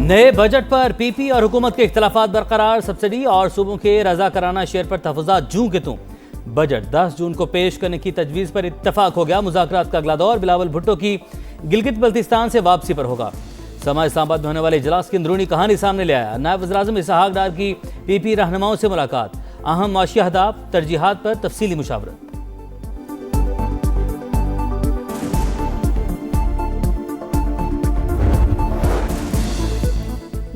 नए बजट पर पीपी और हुकूमत के इख्तलाफात बरकरार। सब्सिडी और सूबों के रजाकाराना शेयर पर तहफ़्फ़ुज़ात जूं के तूं। बजट 10 जून को पेश करने की तजवीज़ पर इत्तफाक हो गया। मुज़ाकरात का अगला दौर बिलावल भुट्टो की गिलगित बल्तिस्तान से वापसी पर होगा। समा इस्लामाबाद में होने वाले इजलास की अंदरूनी कहानी सामने ले आया। नायब वज़ीर-ए-आज़म इसहाक डार की पीपी रहनुमाओं से मुलाकात। अहम माशी अहदाफ तरजीहात पर तफसीली मुशावरत।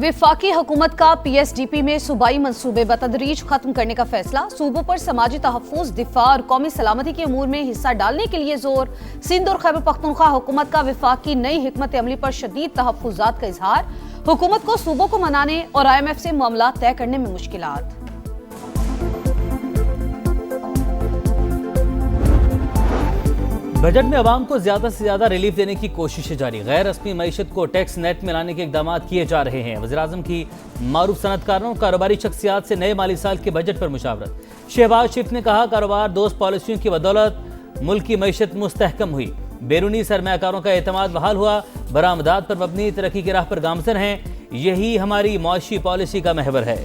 विफाकी हुकूमत का PSDP में सूबाई मंसूबे बतदरीज खत्म करने का फैसला। सूबों पर समाजी तहफ़्फ़ुज़, दिफा और कौमी सलामती के अमूर में हिस्सा डालने के लिए जोर। सिंध और खैबर पख्तूनख्वा हुकूमत का विफाक की नई हिकमत अमली पर शदीद तहफ़्फ़ुज़ात का इजहार। हुकूमत को सूबों को मनाने और IMF से मामला तय करने में मुश्किलात। बजट में अवाम को ज्यादा से ज्यादा रिलीफ देने की कोशिशें जारी। गैर रस्मी मईशत को टैक्स नेट में लाने के इकदाम किए जा रहे हैं। वज़ीर-ए-आज़म की मारूफ सनतकारों कारोबारी शख्सियात से नए माली साल के बजट पर मुशावरत। शहबाज शरीफ ने कहा, कारोबार दोस्त पॉलिसियों की बदौलत मुल्क की मईशत मुस्तहकम हुई। बैरूनी सरमायाकारों का एतमाद बहाल हुआ। बरामदात पर मबनी तरक्की की राह पर गामजन हैं। यही हमारी मुआशी पॉलिसी का महवर है।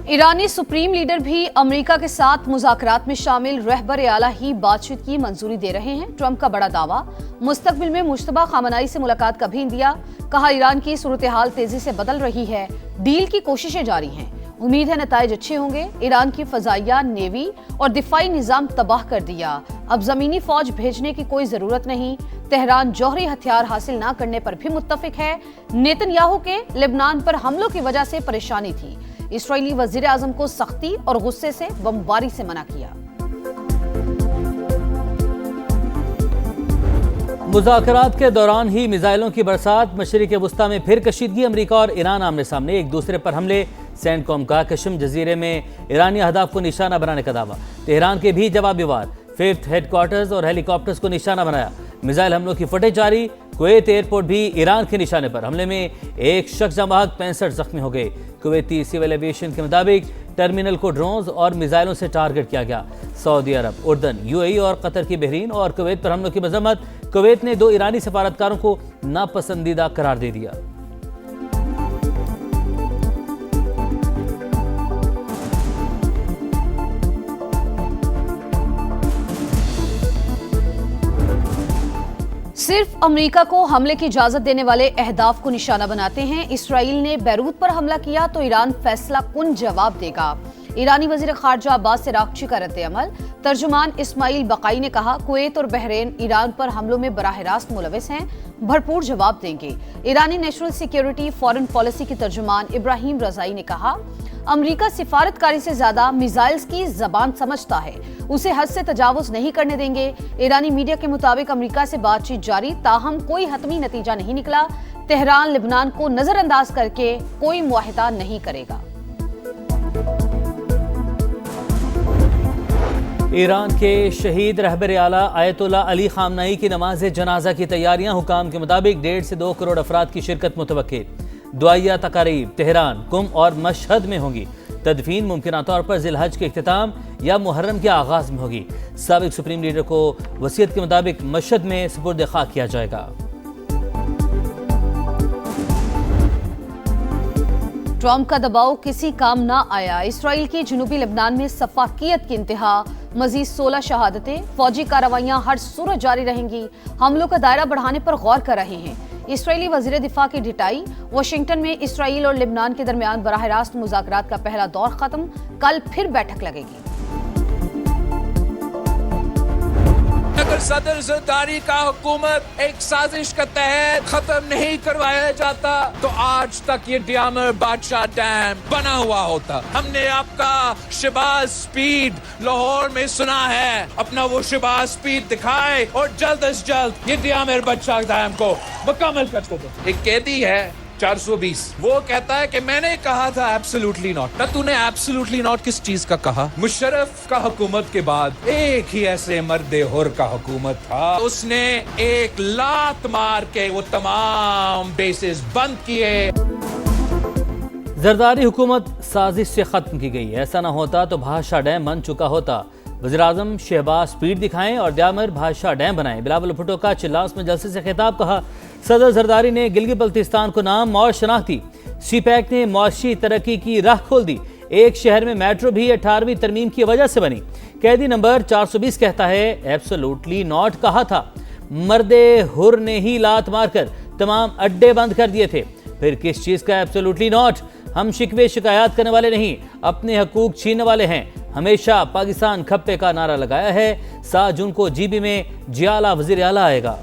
ईरानी सुप्रीम लीडर भी अमेरिका के साथ मुज़ाकरात में शामिल रहबर आला ही बातचीत की मंजूरी दे रहे हैं। ट्रंप का बड़ा दावा, मुस्तकबिल में मुश्तबा खामनाई से मुलाकात का भी इंदिया। कहा, ईरान की सूरत हाल तेजी से बदल रही है, डील की कोशिशें जारी हैं। उम्मीद है नताइज अच्छे होंगे। ईरान की फजाइया, नेवी और दिफाई निजाम तबाह कर दिया। अब जमीनी फौज भेजने की कोई जरूरत नहीं। तेहरान जौहरी हथियार हासिल न करने पर भी मुत्तफिक है। नेतन्याहू के लेबनान पर हमलों की वजह से परेशानी थी। इस्राईली वज़ीर-ए-आज़म को सख्ती और गुस्से से बमबारी से मना किया। मुज़ाकरात के दौरान ही मिसाइलों की बरसात। मशरिक़ वुस्ता में फिर कशीदगी। अमेरिका और ईरान आमने सामने, एक दूसरे पर हमले। सेंटकॉम का कशम जजीरे में ईरानी अहदाफ को निशाना बनाने का दावा। तेहरान के भी जवाबी वार। फिफ्थ हेडक्वार्टर्स और हेलीकॉप्टर्स को निशाना बनाया। मिसाइल हमलों की फुटेज जारी। कुवैत एयरपोर्ट भी ईरान के निशाने पर। हमले में एक शख्स जमात 65 जख्मी हो गए। कुवैती सिविल एविएशन के मुताबिक टर्मिनल को ड्रोन्स और मिसाइलों से टारगेट किया गया। सऊदी अरब, उर्दन, UAE और कतर की बहरीन और कुवैत पर हमलों की मजम्मत। कुवैत ने 2 ईरानी सफारतकारों को नापसंदीदा करार दे दिया। सिर्फ अमेरिका को हमले की इजाजत देने वाले अहदाफ को निशाना बनाते हैं। इसराइल ने बैरूत पर हमला किया तो ईरान फैसला कुन जवाब देगा। ईरानी वजीर खारजा अब्बास अरागची का रद्द-ए-अमल। तर्जुमान इस्माइल बकाई ने कहा, कुवैत और बहरीन ईरान पर हमलों में बराह रास्त मुलविस हैं, भरपूर जवाब देंगे। ईरानी नेशनल सिक्योरिटी फॉरेन पॉलिसी के तर्जुमान इब्राहिम रजाई ने कहा, अमेरिका सिफारतकारी से ज्यादा मिसाइल्स की जबान समझता है, उसे हद से तजावुज नहीं करने देंगे। ईरानी मीडिया के मुताबिक अमेरिका से बातचीत जारी, ताहम कोई हतमी नतीजा नहीं निकला। तेहरान लेबनान को नजरअंदाज करके कोई मुआहिदा नहीं करेगा। ईरान के शहीद रहबर आला आयतुल्ला अली खामनाई की नमाज जनाजा की तैयारियां। हुकाम के मुताबिक 1.5 से 2 करोड़ अफराद की शिरकत मुतवक्किल। दुआया तकारीब तेहरान, कुम और मशहद में होंगी। तदफीन मुमकिन तौर पर जिलहज के इख्तिताम या मुहर्रम के आगाज में होगी। साबिक सुप्रीम लीडर को वसीयत के मुताबिक मशहद में सुपुर्द खाक किया जाएगा। ट्रंप का दबाव किसी काम ना आया। इसराइल की जनूबी लेबनान में सफाकियत की इंतहा। मजीद 16 शहादतें। फौजी कार्रवाइयां हर सूरत जारी रहेंगी। हमलों का दायरा बढ़ाने पर गौर कर रहे हैं। इसराइली वजीर दिफा की ढिटाई। वाशिंगटन में इसराइल और लेबनान के दरमियान बराह रास्त मुज़ाकरात का पहला दौर खत्म। कल फिर बैठक लगेगी। अगर सदर ज़रदारी का हुकूमत एक साजिश के तहत खत्म नहीं करवाया जाता तो आज तक ये डियामर बादशाह डैम बना हुआ होता। हमने आपका शहबाज स्पीड लाहौर में सुना है, अपना वो शहबाज स्पीड दिखाए और जल्द अज जल्द ये डियामर बादशाह डैम को मुकम्मल कर दो। एक कैदी है 420, वो कहता है कि मैंने कहा था एब्सोल्युटली नॉट। ना तूने एब्सोल्युटली नॉट किस चीज का कहा? मुशर्रफ का हुकूमत के बाद एक ही ऐसे मर्दे हुर का हुकूमत था, उसने एक लात मार के वो तमाम बेसिस बंद किए। जरदारी हुकूमत साजिश से खत्म की गई। ऐसा ना होता तो भाषा डैम बन चुका होता। वज़ीर-ए-आज़म शहबाज स्पीड दिखाएं और द्यामर भाषा डैम बनाएं। बिलावल भुट्टो का चिल्लास में जलसे से खिताब। कहा, सदर जरदारी ने गिलगित बल्तिस्तान को नाम और शनाख्त दी। सीपैक ने मुआशी तरक्की की राह खोल दी। एक शहर में मेट्रो भी 18वीं तरमीम की वजह से बनी। कैदी नंबर 420 कहता है, एब्सोल्युटली नॉट कहा था। मर्दे हुर ने ही लात मारकर तमाम अड्डे बंद कर दिए थे। फिर किस चीज का एब्सोल्युटली नॉट? हम शिकवे शिकायत करने वाले नहीं, अपने हकूक छीनने वाले हैं। हमेशा पाकिस्तान खप्पे का नारा लगाया है। 7 जून को जीबी में जियाला वजीर आला आएगा।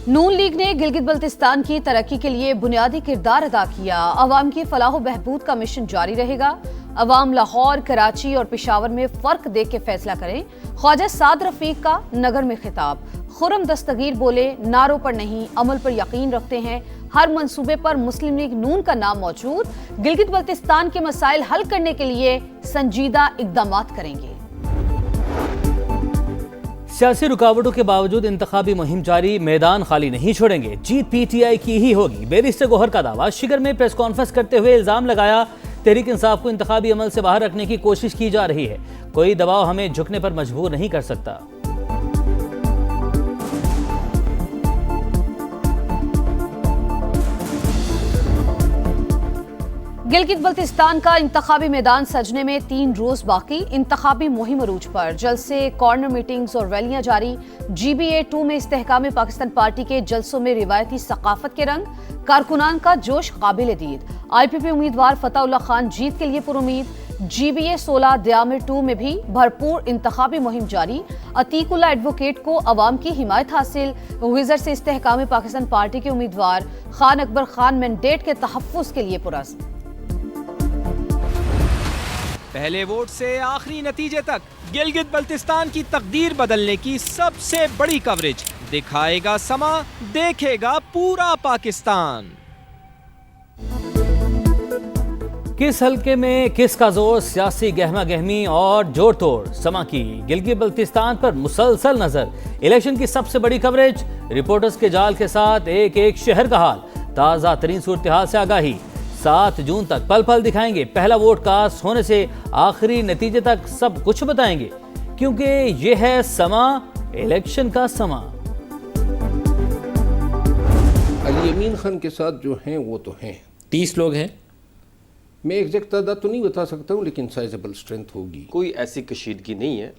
नून लीग ने गिलगित बल्तिस्तान की तरक्की के लिए बुनियादी किरदार अदा किया। अवाम की फलाह बहबूद का मिशन जारी रहेगा। अवाम लाहौर, कराची और पेशावर में फर्क देख के फैसला करें। ख्वाजा साद रफीक का नगर में खिताब। खुरम दस्तगीर बोले, नारों पर नहीं अमल पर यकीन रखते हैं। हर मंसूबे पर मुस्लिम लीग नून का नाम मौजूद। गिलगित बल्तिस्तान के मसाइल हल करने के लिए संजीदा इकदाम करेंगे। सियासी रुकावटों के बावजूद इंतखाबी मुहिम जारी, मैदान खाली नहीं छोड़ेंगे। जीत पीटीआई की ही होगी, बैरिस्टर गौहर का दावा। शिगर में प्रेस कॉन्फ्रेंस करते हुए इल्जाम लगाया, तहरीक इंसाफ को इंतखाबी अमल से बाहर रखने की कोशिश की जा रही है। कोई दबाव हमें झुकने पर मजबूर नहीं कर सकता। गिलगित बल्तिस्तान का इंतखाबी मैदान सजने में 3 रोज बाकी। इंतखाबी मुहिम अरूज पर, जलसे, कॉर्नर मीटिंग्स और रैलियां जारी। GBA2 में इस्तेहकाम पाकिस्तान पार्टी के जलसों में रिवायती सकाफत के रंग। कारकुनान का जोश काबिल दीद। IPP उम्मीदवार फतहुल्लाह खान जीत के लिए पुरुमीद। GBA16 द्यामर 2 में भी भरपूर इंतखाबी मुहिम जारी। अतीकुल्ला एडवोकेट को अवाम की हिमायत हासिल। विजर से इस्तेहकाम पाकिस्तान पार्टी के उम्मीदवार खान अकबर खान मैंडेट के तहफ्फुज़ के लिए पुरस्कार। पहले वोट से आखिरी नतीजे तक गिलगित बल्तिस्तान की तकदीर बदलने की सबसे बड़ी कवरेज। दिखाएगा समा, देखेगा पूरा पाकिस्तान। किस हल्के में किसका जोर? सियासी गहमा गहमी और जोड़ तोड़ समा की गिलगित बल्तिस्तान पर मुसलसल नजर। इलेक्शन की सबसे बड़ी कवरेज, रिपोर्टर्स के जाल के साथ एक एक शहर का हाल। ताज़ा तरीन सूरत हाल से आगाही। 7 जून तक पल पल दिखाएंगे। पहला वोट कास्ट होने से आखिरी नतीजे तक सब कुछ बताएंगे, क्योंकि यह है समा, इलेक्शन का समा। अली अमीन खान के साथ जो हैं वो तो हैं 30 लोग हैं। मैं एग्जैक्ट तादाद तो नहीं बता सकता हूँ, लेकिन साइजेबल स्ट्रेंथ होगी। कोई ऐसी कशीदगी नहीं है।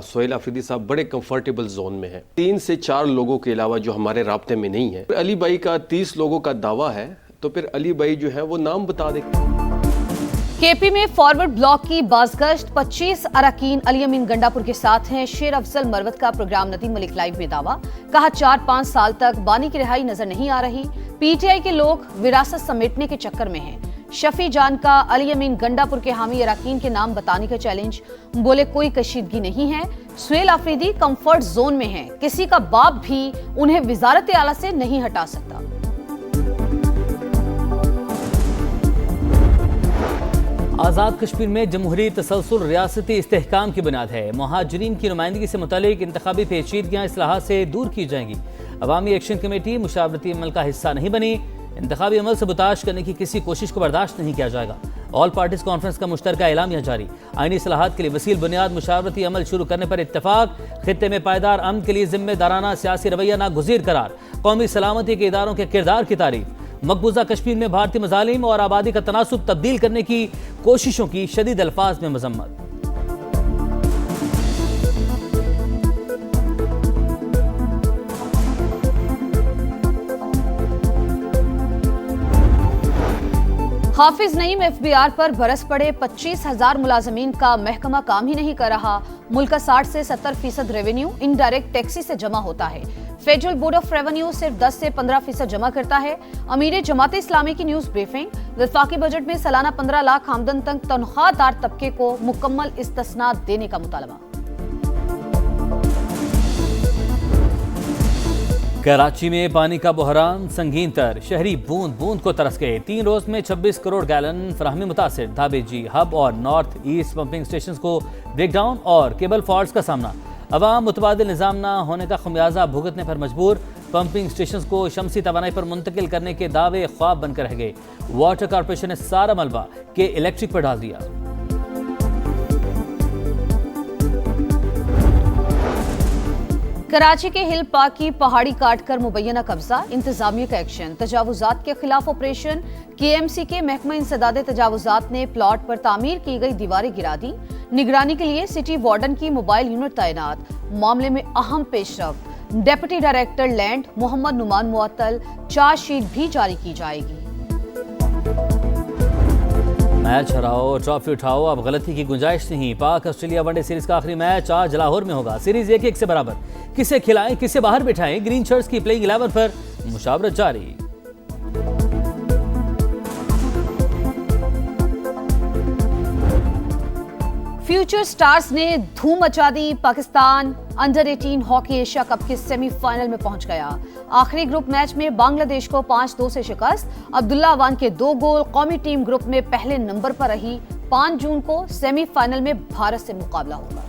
सोहेल आफरीदी साहब बड़े कंफर्टेबल जोन में हैं। 3 से 4 लोगों के अलावा जो हमारे राब्ते में नहीं है। अली भाई का 30 लोगों का दावा है, तो फिर अली भाई जो है वो नाम बता दे। केपी में फॉरवर्ड ब्लॉक की बाजगश्त। 25 अरकान अली अमीन गंडापुर के साथ हैं। शेर अफजल मरवत का प्रोग्राम नदीम मलिक लाइव में दावा। कहा, 4-5 साल तक बानी की रिहाई नजर नहीं आ रही। पीटीआई के लोग विरासत समेटने के चक्कर में हैं। शफी जान का अली अमीन गंडापुर के हामी अरकान के नाम बताने का चैलेंज। बोले, कोई कशीदगी नहीं है। सोहेल आफरीदी कंफर्ट जोन में हैं। किसी का बाप भी उन्हें वजारत आला से नहीं हटा सकता। आज़ाद कश्मीर में जमहूरी तसलसल रियासती इस्तेहकाम की बुनियाद है। मुहाजिरीन की नुमाइंदगी से मुतालिक इंतखाबी पेचीदगियाँ इस्लाहात से दूर की जाएंगी। अवामी एक्शन कमेटी मुशावरती अमल का हिस्सा नहीं बनी। इंतखाबी अमल से बुताश करने की किसी कोशिश को बर्दाश्त नहीं किया जाएगा। ऑल पार्टीज कॉन्फ्रेंस का मुश्तरका एलामिया जारी। आईनी इस्लाहात के लिए वसील बुनियाद मुशावरती अमल शुरू करने पर इत्तफाक। खित्ते में पायदार अमन के लिए जिम्मेदाराना सियासी रवैया नागुज़ीर करार। कौमी सलामती के इदारों के किरदार की तारीफ। मकबूजा कश्मीर में भारतीय मजालिम और आबादी का तनासुब तब्दील करने की कोशिशों की शदीद अल्फाज में मजम्मत। हाफिज नईम FBR पर बरस पड़े। 25,000 मुलाजमीन का महकमा काम ही नहीं कर रहा। मुल्क का 60 से 70% रेवेन्यू इनडायरेक्ट टैक्सी से जमा होता है। फेडरल बोर्ड ऑफ रेवेन्यू सिर्फ 10 से 15% जमा करता है। अमीर जमात इस्लामी की न्यूज ब्रीफिंग। वफाकी बजट में सालाना 15 लाख आमदन तक तनख्वाहदार तबके को मुकम्मल इस्तिस्ना देने का मुतालबा। कराची में पानी का बहरान संगीन तर। शहरी बूंद बूंद को तरस गए। 3 रोज में 26 करोड़ गैलन फराहमी मुतासिर। धाबेजी हब और नॉर्थ ईस्ट पंपिंग स्टेशन को ब्रेकडाउन और केबल फॉल्ट्स का सामना। अवाम मुतबादिल निज़ाम न होने का खमियाजा भुगतने पर मजबूर। पंपिंग स्टेशन को शमसी तवानाई पर मुंतकिल करने के दावे ख्वाब बनकर रह गए। वाटर कॉर्पोरेशन ने सारा मलबा के इलेक्ट्रिक पर डाल दिया। कराची के हिल पार्क की पहाड़ी काटकर मुबैना कब्जा, इंतजामिया का एक्शन। तजावुजात के खिलाफ ऑपरेशन। KMC के महकमा इंसदाद तजावुजात ने प्लॉट पर तामीर की गई दीवारें गिरा दी। निगरानी के लिए सिटी वार्डन की मोबाइल यूनिट तैनात। मामले में अहम पेशरफ्त। Deputy director land Mohammad Numan मुअत्तल, चार्जशीट भी जारी की जाएगी। मैच हराओ, ट्रॉफी उठाओ, अब गलती की गुंजाइश नहीं। पाक ऑस्ट्रेलिया वनडे सीरीज का आखिरी मैच आज लाहौर में होगा। सीरीज 1-1 से बराबर। किसे खिलाएं, किसे बाहर बिठाएं, ग्रीन शर्ट्स की प्लेइंग 11 पर मुशावरत जारी। फ्यूचर स्टार्स ने धूम मचा दी। पाकिस्तान अंडर-18 हॉकी एशिया कप के सेमीफाइनल में पहुंच गया। आखिरी ग्रुप मैच में बांग्लादेश को 5-2 से शिकस्त। अब्दुल्ला अवान के 2 गोल। कौमी टीम ग्रुप में पहले नंबर पर रही। 5 जून को सेमीफाइनल में भारत से मुकाबला होगा।